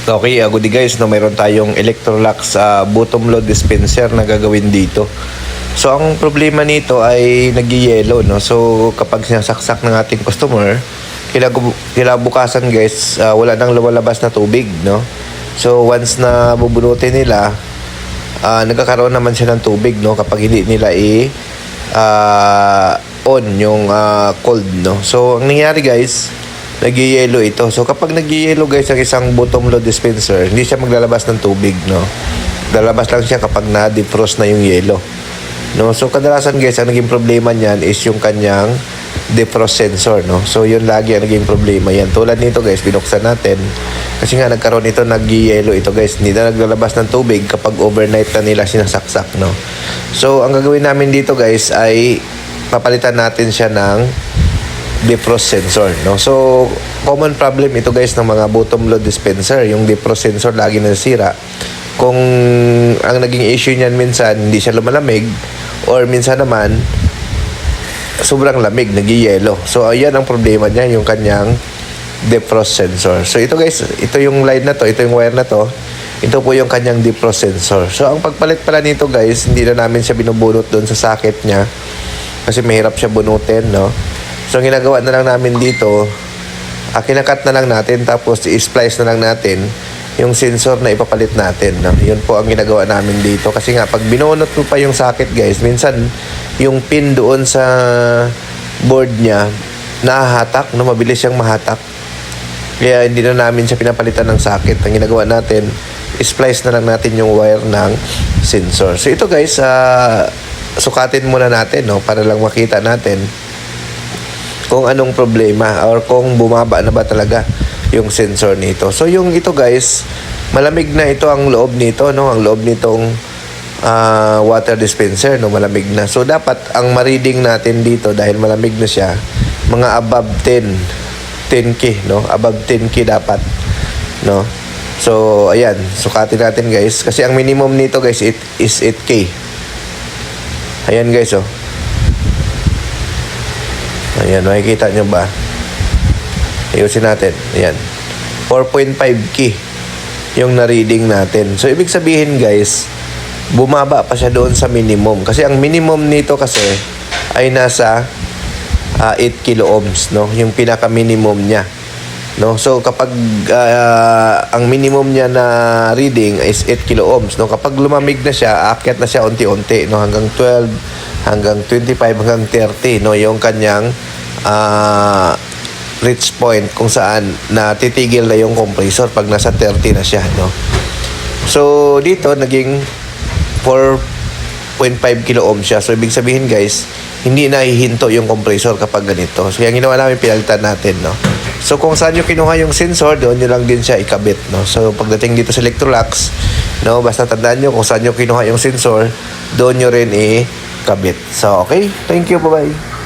Okay, good day guys, no, mayroon tayong Electrolux bottom load dispenser na gagawin dito. So ang problema nito ay nagyayelo, no. So kapag sinasaksak ng ating customer, kinabukasan guys, wala nang lumalabas na tubig, no. So once na bubunutin nila, nagkakaroon naman siya ng tubig, no, kapag hindi nila on yung cold, no. So ang nangyayari guys, nagyayelo ito. So kapag nagyayelo guys ang isang bottom load dispenser, hindi siya maglalabas ng tubig, no. Lalabas lang siya kapag na-defrost na yung yelo, no. So kadalasan guys, ang naging problema niyan is yung kanyang defrost sensor, no. So yun lagi ang naging problema yan. Tulad nito guys, binuksan natin kasi nga nagkaroon ito, nagyayelo ito guys, hindi na naglalabas ng tubig kapag overnight na nila sinasaksak, no. So ang gagawin namin dito guys ay papalitan natin siya ng defrost sensor, no. So common problem ito guys ng mga bottom load dispenser, yung defrost sensor lagi nasira. Kung ang naging issue niyan minsan hindi siya lumalamig, or minsan naman sobrang lamig, nagyayelo. So ayan ang problema niya, yung kanyang defrost sensor. So ito guys, ito yung line na to, ito yung wire na to, ito po yung kanyang defrost sensor. So ang pagpalit pala nito guys, hindi na namin siya binubunot doon sa socket niya kasi mahirap siya bunutin, no. So, ang ginagawa na lang namin dito, kinakat na lang natin, tapos i-splice na lang natin yung sensor na ipapalit natin, no? Yun po ang ginagawa namin dito. Kasi nga, pag binunot mo pa yung socket, guys, minsan yung pin doon sa board niya, nahahatak, no? Mabilis siyang mahatak. Kaya hindi na namin siya pinapalitan ng socket. Ang ginagawa natin, i-splice na lang natin yung wire ng sensor. So, ito guys, sukatin muna natin, no? Para lang makita natin kung anong problema or kung bumaba na ba talaga yung sensor nito. So yung ito guys, malamig na ito ang loob nito, no, ang loob nitong water dispenser, no, malamig na. So dapat ang ma-reading natin dito, dahil malamig na siya, mga above 10K, no, above 10K dapat, no. So ayan, sukatin natin guys, kasi ang minimum nito guys is 8K. Ayan guys, oh. Ayan, makikita nyo ba? Ayusin natin. Ayan. 4.5K yung na-reading natin. So, ibig sabihin guys, bumaba pa siya doon sa minimum. Kasi ang minimum nito kasi ay nasa 8 kilo ohms, no? Yung pinaka-minimum niya, no? So, kapag ang minimum niya na reading is 8 kilo ohms, no? Kapag lumamig na siya, aakyat na siya unti-unti, no? Hanggang 12, hanggang 25, hanggang 30, no, yung kanyang reach point kung saan na titigil na yung compressor pag nasa 30 na siya, no. So dito naging 4.5 kilo ohm siya. So ibig sabihin guys, hindi na hihinto yung compressor kapag ganito. So yung ginawa namin, pinalitan natin, no. So kung saan nyo kinuha yung sensor, doon nyo lang din siya ikabit, no. So pagdating dito sa Electrolux, no, basta tandaan nyo kung saan nyo kinuha yung sensor, doon nyo rin ikabit. So okay, thank you, bye bye.